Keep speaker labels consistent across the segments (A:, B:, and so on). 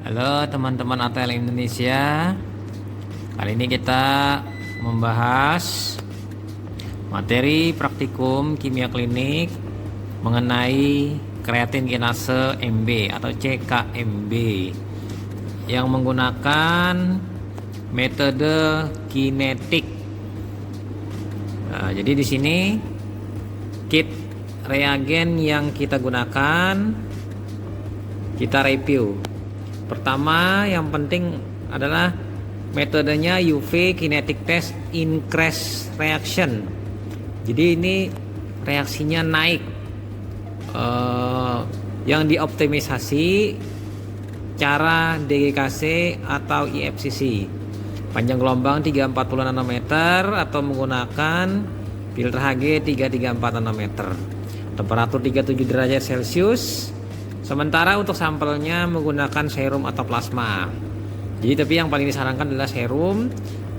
A: Halo teman-teman ATL Indonesia. Kali ini kita membahas materi praktikum kimia klinik mengenai kreatin kinase MB atau CKMB yang menggunakan metode kinetik. Nah, jadi di sini kit reagen yang kita gunakan kita review. Pertama, yang penting adalah metodenya UV kinetic test increase reaction. Jadi ini reaksinya naik, yang dioptimisasi cara DGKC atau IFCC. Panjang gelombang 340 nanometer atau menggunakan filter Hg 334 nanometer. Temperatur 37 derajat Celcius. Sementara untuk sampelnya menggunakan serum atau plasma. Jadi tapi yang paling disarankan adalah serum.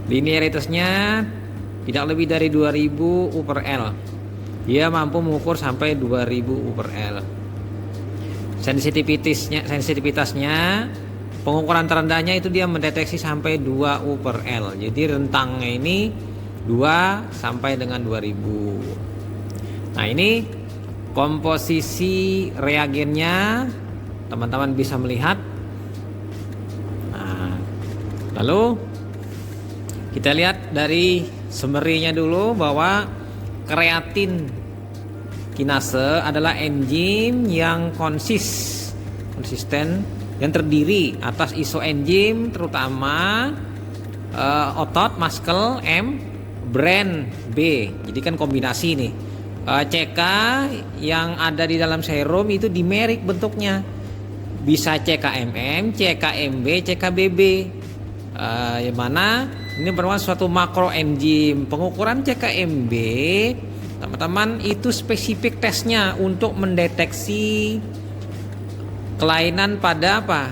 A: Linearitasnya tidak lebih dari 2000 U per L. Dia mampu mengukur sampai 2000 U per L. Sensitivitasnya pengukuran terendahnya itu dia mendeteksi sampai 2 U per L. Jadi rentangnya ini 2 sampai dengan 2000. Nah, ini komposisi reagennya teman-teman bisa melihat. Nah, lalu kita lihat dari summary-nya dulu bahwa kreatin kinase adalah enzim yang konsisten yang terdiri atas isoenzim terutama otot muscle M, brain B. Jadi kan kombinasi nih. CK yang ada di dalam serum itu dimerik bentuknya, bisa CKMM, CKMB, CKBB, yang mana ini merupakan suatu makroenzim. Pengukuran CKMB teman-teman itu spesifik tesnya untuk mendeteksi kelainan pada apa?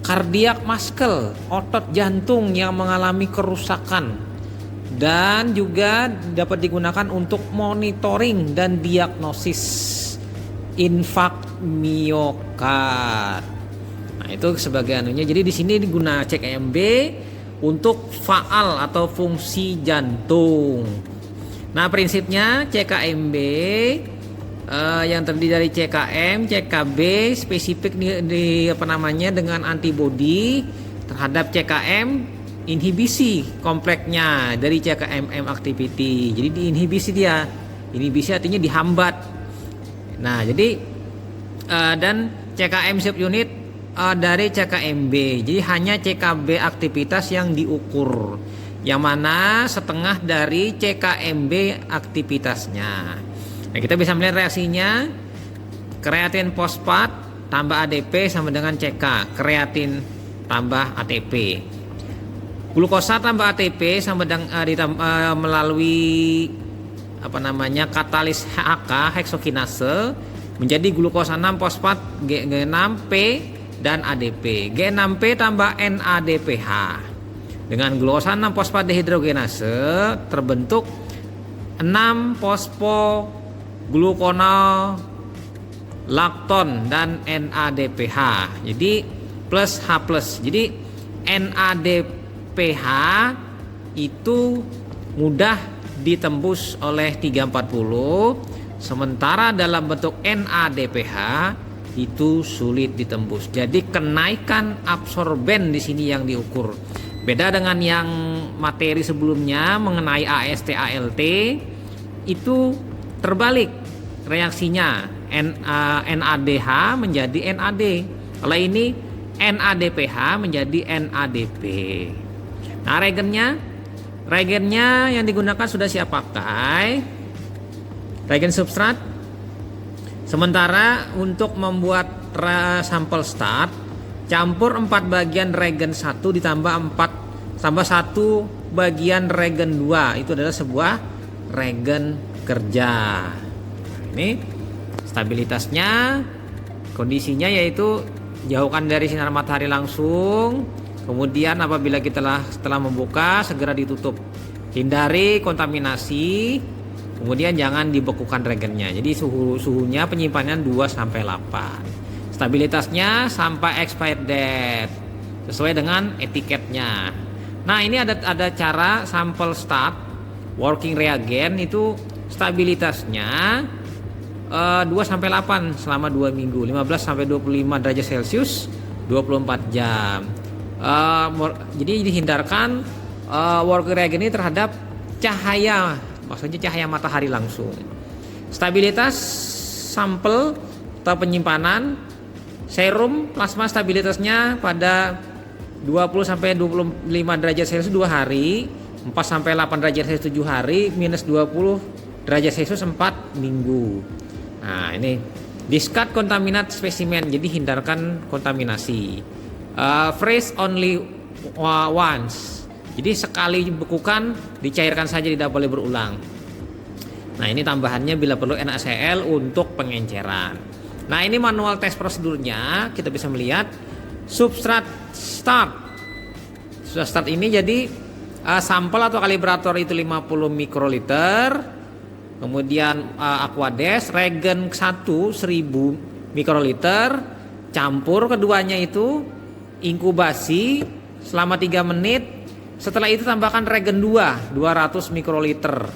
A: Kardiak muscle, otot jantung yang mengalami kerusakan. Dan juga dapat digunakan untuk monitoring dan diagnosis infark miokard. Nah, itu sebagai anunya. Jadi di sini digunakan CKMB untuk faal atau fungsi jantung. Nah, prinsipnya CKMB yang terdiri dari CKM, CKB spesifik dengan antibodi terhadap CKM, inhibisi kompleksnya dari CKMM activity. Jadi diinhibisi dia. Inhibisi artinya dihambat. Nah, jadi dan CKM subunit dari CKMB. Jadi hanya CKB aktivitas yang diukur. Yang mana setengah dari CKMB aktivitasnya. Nah, kita bisa melihat reaksinya. Kreatin fosfat tambah ADP sama dengan CK. Kreatin tambah ATP. Glukosa tambah ATP sama dengan melalui katalis HK heksokinase menjadi glukosa 6 fosfat G6P dan ADP. G6P tambah NADPH. Dengan glukosa 6 fosfat dehidrogenase terbentuk 6 fosfoglukonal lakton dan NADPH. Jadi plus H+. Jadi NADPH itu mudah ditembus oleh 340, sementara dalam bentuk NADPH itu sulit ditembus. Jadi kenaikan absorben di sini yang diukur. Beda dengan yang materi sebelumnya mengenai AST ALT, itu terbalik reaksinya. NADH menjadi NAD. Kalau ini NADPH menjadi NADP. Nah, reagennya yang digunakan sudah siap pakai. Reagen substrat. Sementara untuk membuat sampel start, campur 4 bagian reagen 1 ditambah 1 bagian reagen 2. Itu adalah sebuah reagen kerja. Ini stabilitasnya, kondisinya yaitu jauhkan dari sinar matahari langsung. Kemudian apabila kita setelah membuka segera ditutup. Hindari kontaminasi. Kemudian jangan dibekukan reagennya. Jadi suhunya penyimpanan 2 sampai 8. Stabilitasnya sampai expired date sesuai dengan etiketnya. Nah, ini ada cara sampel start working reagen itu stabilitasnya 2 sampai 8 selama 2 minggu, 15 sampai 25 derajat Celcius 24 jam. Jadi dihindarkan working reagen ini terhadap cahaya, maksudnya cahaya matahari langsung. Stabilitas sampel atau penyimpanan serum plasma stabilitasnya pada 20 sampai 25 derajat Celcius 2 hari, 4 sampai 8 derajat Celcius 7 hari, minus 20 derajat Celcius 4 minggu. Nah, ini discard kontaminat spesimen, jadi hindarkan kontaminasi. Freeze only once. Jadi sekali dibekukan, dicairkan saja, tidak boleh berulang. Nah, ini tambahannya bila perlu NaCl untuk pengenceran. Nah, ini manual tes prosedurnya, kita bisa melihat substrat start. Substrat start ini jadi sampel atau kalibrator itu 50 mikroliter. Kemudian Aquades regen 1000 mikroliter, campur keduanya itu, inkubasi selama 3 menit. Setelah itu tambahkan regen 200 mikroliter.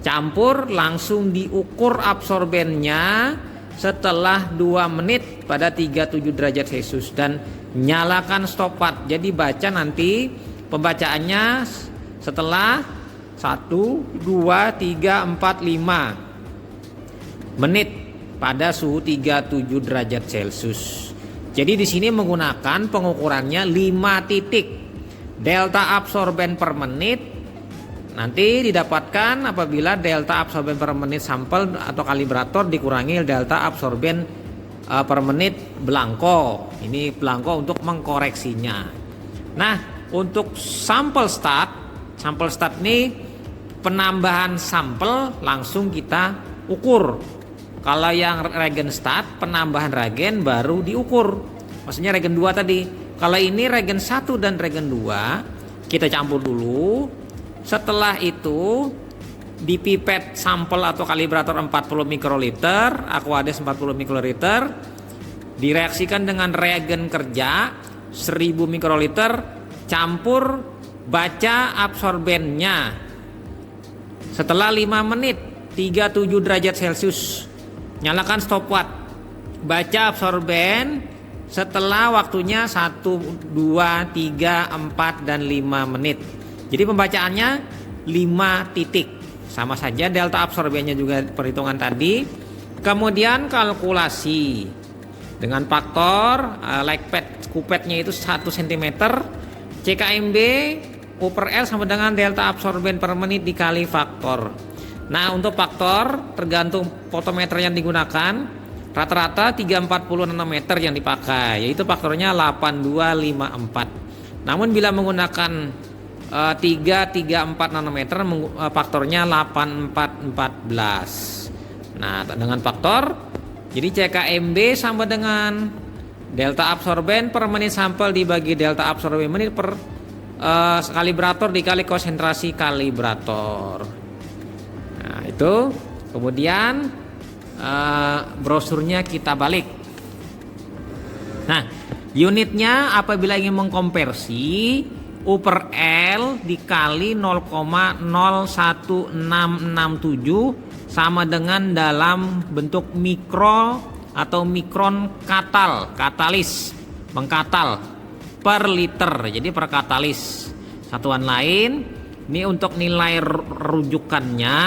A: Campur, langsung diukur absorbennya setelah 2 menit pada 37 derajat Celcius dan nyalakan stopwatch. Jadi baca nanti pembacaannya setelah 1, 2, 3, 4, 5 menit pada suhu 37 derajat Celcius. Jadi di sini menggunakan pengukurannya 5 titik. Delta absorben per menit nanti didapatkan apabila delta absorben per menit sampel atau kalibrator dikurangi delta absorben per menit belangko. Ini belangko untuk mengkoreksinya. Nah, untuk sampel start ini penambahan sampel langsung kita ukur. Kalau yang regen start, penambahan regen baru diukur. Maksudnya regen 2 tadi. Kalau ini regen 1 dan regen 2 kita campur dulu. Setelah itu dipipet sampel atau kalibrator 40 mikroliter, Aquades 40 mikroliter, direaksikan dengan reagen kerja 1000 mikroliter, campur, baca absorbennya. Setelah 5 menit 37 derajat Celcius, nyalakan stopwatch, baca absorben setelah waktunya 1, 2, 3, 4, dan 5 menit. Jadi pembacaannya 5 titik. Sama saja delta absorbennya juga perhitungan tadi. Kemudian kalkulasi dengan faktor like pad kupetnya itu 1 cm, CKMB U per L sama dengan delta absorben per menit dikali faktor. Nah, untuk faktor tergantung fotometer yang digunakan, rata-rata 340 nanometer yang dipakai, yaitu faktornya 8254. Namun bila menggunakan 334 nanometer, faktornya 8414. Nah, dengan faktor, jadi CKMB sama dengan delta absorben per menit sampel dibagi delta absorben menit per kalibrator dikali konsentrasi kalibrator. Nah, itu kemudian brosurnya kita balik. Nah, unitnya apabila ingin mengkonversi, U per L dikali 0,01667 sama dengan dalam bentuk mikro atau mikron katalis, mengkatal per liter, jadi per katalis. Satuan lain, ini untuk nilai rujukannya,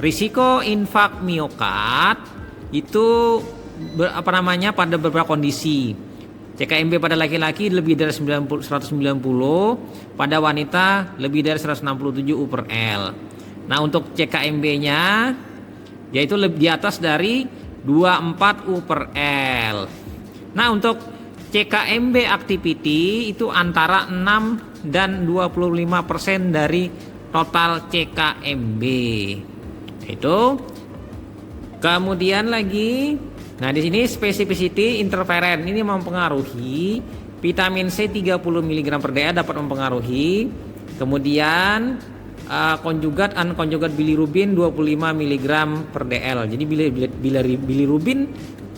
A: risiko infak miokard itu pada beberapa kondisi. CKMB pada laki-laki lebih dari 190, pada wanita lebih dari 167 U per L. Nah, untuk CKMB-nya yaitu lebih di atas dari 24 U per L. Nah, untuk CKMB activity itu antara 6 dan 25% dari total CKMB. Itu. Kemudian lagi, nah di sini specificity interferen ini mempengaruhi vitamin C 30 mg per DA dapat mempengaruhi. Kemudian konjugat unconjugat bilirubin 25 mg per DL. Jadi bilirubin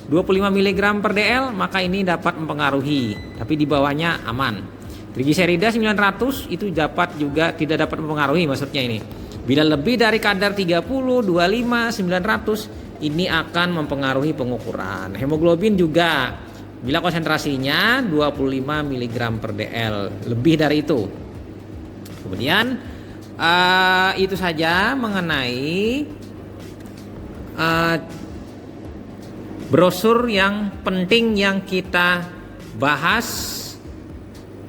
A: 25 mg per dl, maka ini dapat mempengaruhi, tapi di bawahnya aman. Trigliserida 900 itu dapat juga tidak dapat mempengaruhi, maksudnya ini. Bila lebih dari kadar 30, 25, 900 ini akan mempengaruhi pengukuran. Hemoglobin juga bila konsentrasinya 25 mg per dl, lebih dari itu. Kemudian itu saja mengenai brosur yang penting yang kita bahas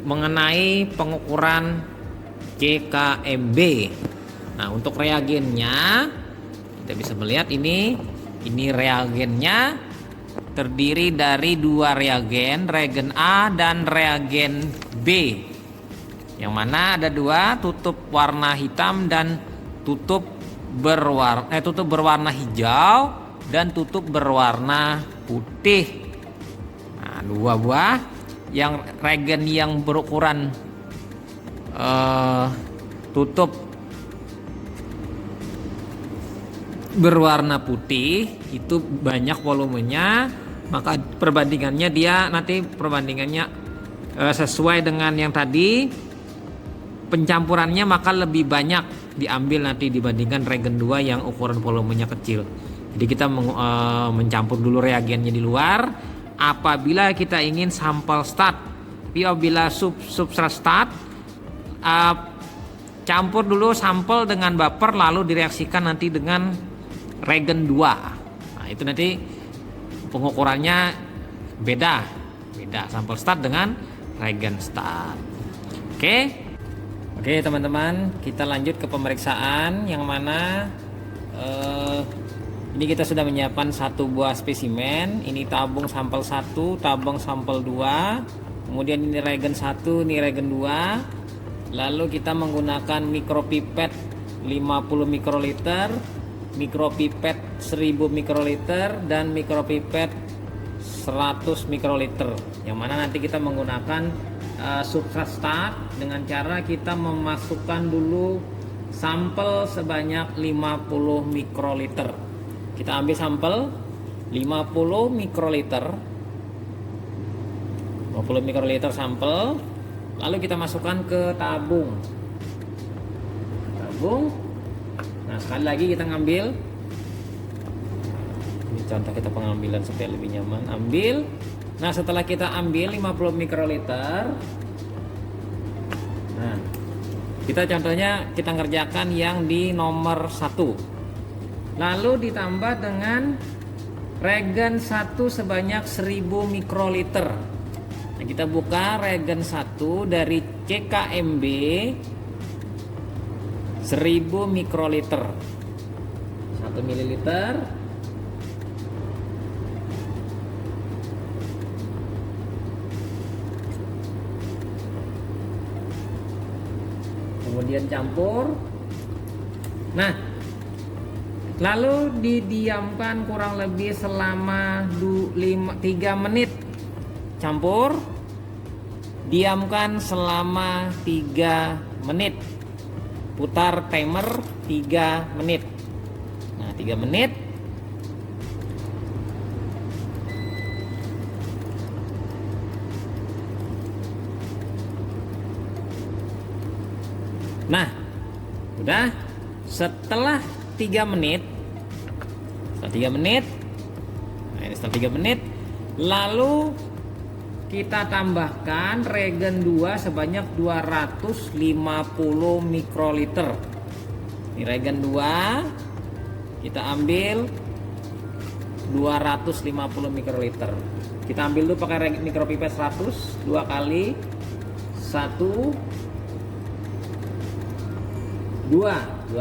A: mengenai pengukuran CKMB. Nah, untuk reagennya kita bisa melihat ini reagennya terdiri dari dua reagen A dan reagen B. Yang mana ada dua, tutup warna hitam dan tutup berwarna hijau dan tutup berwarna putih. Nah, dua buah yang reagen yang berukuran tutup berwarna putih itu banyak volumenya, maka perbandingannya sesuai dengan yang tadi, pencampurannya maka lebih banyak diambil nanti dibandingkan reagen 2 yang ukuran volumenya kecil. Jadi kita mencampur dulu reagennya di luar apabila kita ingin sampel start. Apabila substrat start, campur dulu sampel dengan baper lalu direaksikan nanti dengan reagen 2. Nah, itu nanti pengukurannya beda sampel start dengan reagen start. Oke teman-teman, kita lanjut ke pemeriksaan yang mana ini kita sudah menyiapkan satu buah spesimen. Ini tabung sampel 1, tabung sampel 2, kemudian ini reagen 1, ini reagen 2. Lalu kita menggunakan mikropipet 50 mikroliter, mikropipet 1000 mikroliter, dan mikropipet 100 mikroliter. Yang mana nanti kita menggunakan substrat start dengan cara kita memasukkan dulu sampel sebanyak 50 mikroliter. Kita ambil sampel 50 mikroliter sampel, lalu kita masukkan ke tabung. Nah, sekali lagi kita ngambil, ini contoh kita pengambilan supaya lebih nyaman. Ambil. Nah, setelah kita ambil 50 mikroliter, nah kita contohnya kita ngerjakan yang di nomor 1, lalu ditambah dengan reagen 1 sebanyak 1000 mikroliter. Nah, kita buka reagen 1 dari CKMB 1000 mikroliter, 1 mililiter. Kemudian campur. Nah, lalu didiamkan kurang lebih selama 3 menit. Campur, diamkan selama 3 menit. Putar timer 3 menit. Nah, 3 menit. Nah, udah. Setelah 3 menit, nah ini setelah 3 menit, lalu kita tambahkan reagen 2 sebanyak 250 mikroliter. Ini reagen 2 kita ambil 250 mikroliter. Kita ambil dulu pakai mikropipet 100, 2 kali 1 200,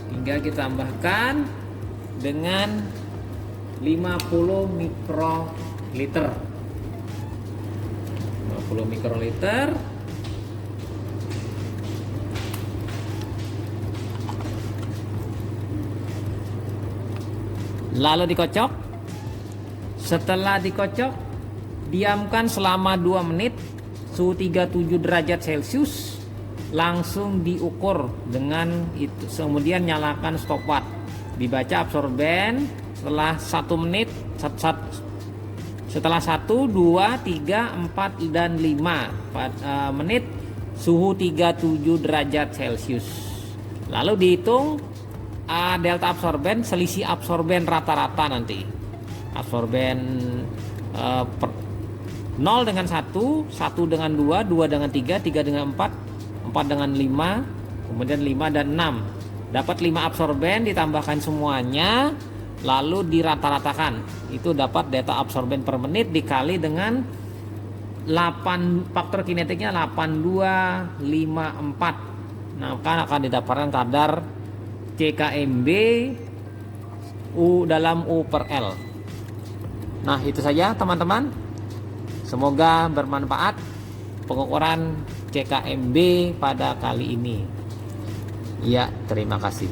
A: tinggal kita tambahkan dengan 50 mikroliter. 50 mikroliter. Lalu dikocok. Setelah dikocok, diamkan selama 2 menit, suhu 37 derajat Celcius. Langsung diukur dengan itu, kemudian nyalakan stopwatch, dibaca absorben. Setelah 1 menit setelah 1, 2, 3, 4, dan 5 menit suhu 37 derajat Celcius. Lalu dihitung delta absorben, selisih absorben rata-rata nanti. Absorben 0 dengan 1, 1 dengan 2, 2 dengan 3, 3 dengan 4, 4 dengan 5, kemudian 5 dan 6. Dapat 5 absorben, ditambahkan semuanya, lalu dirata-ratakan. Itu dapat delta absorben per menit dikali dengan 8, faktor kinetiknya 8254. Nah, akan didapatkan kadar CKMB U dalam U per L. Nah, itu saja teman-teman. Semoga bermanfaat pengukuran CKMB pada kali ini. Ya, terima kasih.